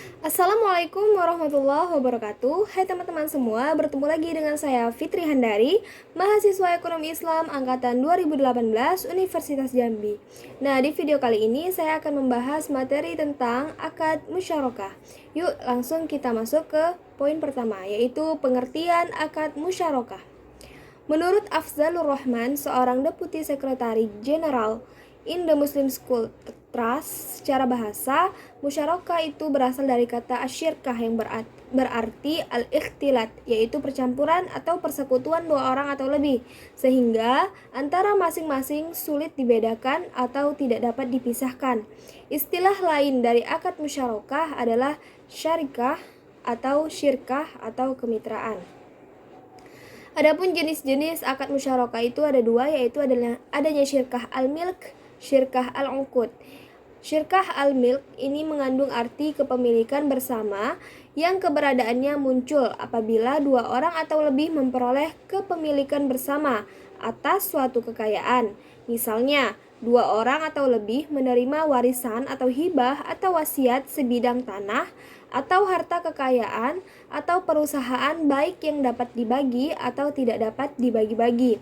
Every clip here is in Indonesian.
Assalamualaikum warahmatullahi wabarakatuh. Hai teman-teman semua, bertemu lagi dengan saya Fitri Handari, mahasiswa Ekonomi Islam angkatan 2018 Universitas Jambi. Nah, di video kali ini saya akan membahas materi tentang akad musyarakah. Yuk, langsung kita masuk ke poin pertama, yaitu pengertian akad musyarakah. Menurut Afzalur Rahman, seorang deputi sekretari jenderal in the Muslim School Trust, secara bahasa, musyarakah itu berasal dari kata asyirkah yang berarti al-ikhtilat, yaitu percampuran atau persekutuan dua orang atau lebih, sehingga antara masing-masing sulit dibedakan atau tidak dapat dipisahkan. Istilah lain dari akad musyarakah adalah syarikah atau syirkah atau kemitraan. Adapun jenis-jenis akad musyarakah itu ada dua, yaitu adanya syirkah al-milk, syirkah al-uqud. Syirkah al-milk ini mengandung arti kepemilikan bersama yang keberadaannya muncul apabila dua orang atau lebih memperoleh kepemilikan bersama atas suatu kekayaan. Misalnya, dua orang atau lebih menerima warisan atau hibah atau wasiat sebidang tanah atau harta kekayaan atau perusahaan baik yang dapat dibagi atau tidak dapat dibagi-bagi.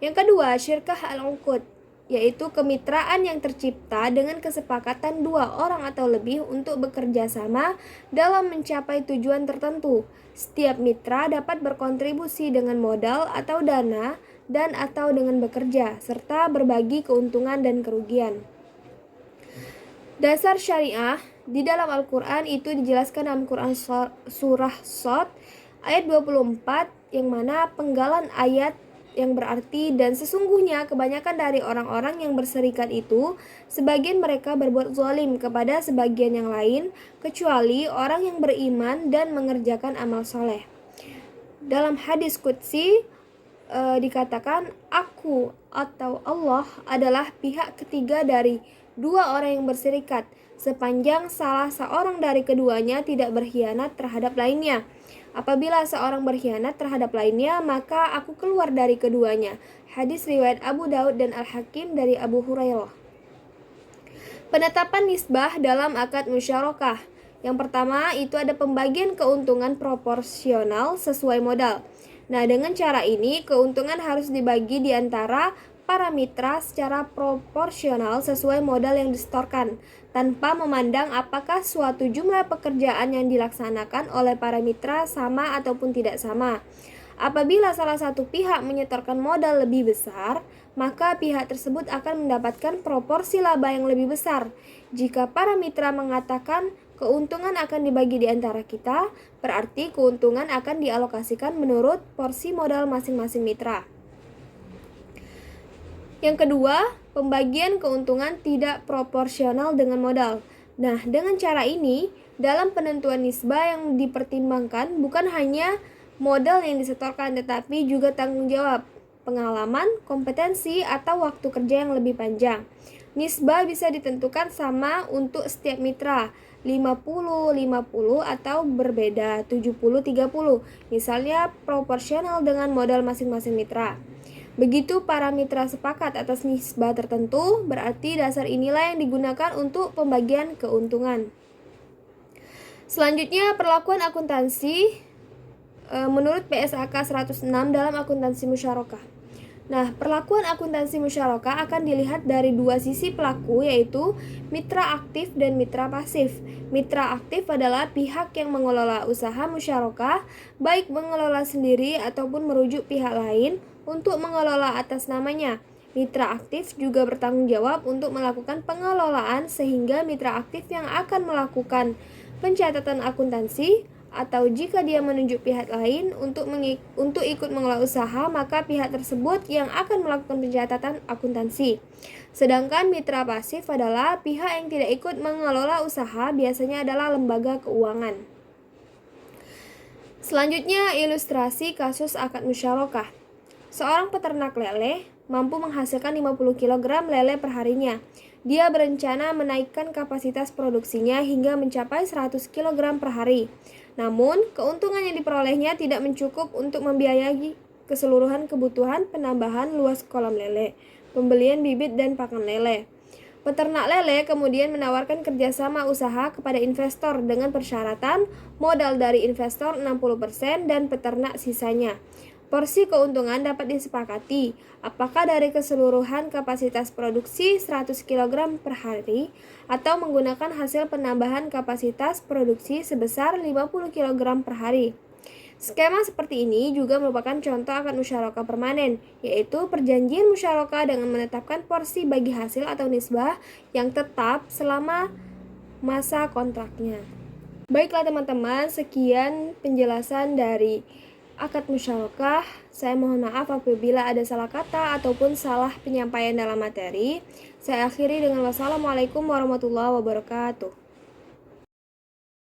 Yang kedua, syirkah al-uqud, yaitu kemitraan yang tercipta dengan kesepakatan dua orang atau lebih untuk bekerja sama dalam mencapai tujuan tertentu. Setiap mitra dapat berkontribusi dengan modal atau dana dan atau dengan bekerja, serta berbagi keuntungan dan kerugian. Dasar syariah di dalam Al-Quran itu dijelaskan dalam Quran surah Shad ayat 24, yang mana penggalan ayat yang berarti, dan sesungguhnya kebanyakan dari orang-orang yang berserikat itu, sebagian mereka berbuat zalim kepada sebagian yang lain, kecuali orang yang beriman dan mengerjakan amal soleh. Dalam hadis qudsi dikatakan, aku atau Allah adalah pihak ketiga dari dua orang yang berserikat, sepanjang salah seorang dari keduanya tidak berkhianat terhadap lainnya. Apabila seorang berkhianat terhadap lainnya, maka aku keluar dari keduanya. Hadis riwayat Abu Daud dan Al-Hakim dari Abu Hurairah. Penetapan nisbah dalam akad musyarakah. Yang pertama itu ada pembagian keuntungan proporsional sesuai modal. Nah, dengan cara ini keuntungan harus dibagi di antara para mitra secara proporsional sesuai modal yang disetorkan, tanpa memandang apakah suatu jumlah pekerjaan yang dilaksanakan oleh para mitra sama ataupun tidak sama. Apabila salah satu pihak menyetorkan modal lebih besar, maka pihak tersebut akan mendapatkan proporsi laba yang lebih besar. Jika para mitra mengatakan keuntungan akan dibagi di antara kita, berarti keuntungan akan dialokasikan menurut porsi modal masing-masing mitra. Yang kedua, pembagian keuntungan tidak proporsional dengan modal. Nah, dengan cara ini, dalam penentuan nisbah yang dipertimbangkan bukan hanya modal yang disetorkan, tetapi juga tanggung jawab, pengalaman, kompetensi, atau waktu kerja yang lebih panjang. Nisbah bisa ditentukan sama untuk setiap mitra, 50-50 atau berbeda, 70-30. Misalnya proporsional dengan modal masing-masing mitra. Begitu para mitra sepakat atas nisbah tertentu, berarti dasar inilah yang digunakan untuk pembagian keuntungan. Selanjutnya, perlakuan akuntansi menurut PSAK 106 dalam akuntansi musyarakah. Nah, perlakuan akuntansi musyarakah akan dilihat dari dua sisi pelaku, yaitu mitra aktif dan mitra pasif. Mitra aktif adalah pihak yang mengelola usaha musyarakah, baik mengelola sendiri ataupun merujuk pihak lain untuk mengelola atas namanya. Mitra aktif juga bertanggung jawab untuk melakukan pengelolaan, sehingga mitra aktif yang akan melakukan pencatatan akuntansi, atau jika dia menunjuk pihak lain untuk ikut mengelola usaha, maka pihak tersebut yang akan melakukan pencatatan akuntansi. Sedangkan mitra pasif adalah pihak yang tidak ikut mengelola usaha, biasanya adalah lembaga keuangan. Selanjutnya, ilustrasi kasus akad musyarakah. Seorang peternak lele mampu menghasilkan 50 kg lele per harinya. Dia berencana menaikkan kapasitas produksinya hingga mencapai 100 kg per hari. Namun, keuntungan yang diperolehnya tidak mencukup untuk membiayai keseluruhan kebutuhan penambahan luas kolam lele, pembelian bibit dan pakan lele. Peternak lele kemudian menawarkan kerjasama usaha kepada investor dengan persyaratan modal dari investor 60% dan peternak sisanya. Porsi keuntungan dapat disepakati apakah dari keseluruhan kapasitas produksi 100 kg per hari atau menggunakan hasil penambahan kapasitas produksi sebesar 50 kg per hari. Skema seperti ini juga merupakan contoh akad musyarakah permanen, yaitu perjanjian musyarakah dengan menetapkan porsi bagi hasil atau nisbah yang tetap selama masa kontraknya. Baiklah teman-teman, sekian penjelasan dari akad musyarakah. Saya mohon maaf apabila ada salah kata ataupun salah penyampaian dalam materi. Saya akhiri dengan wassalamualaikum warahmatullahi wabarakatuh.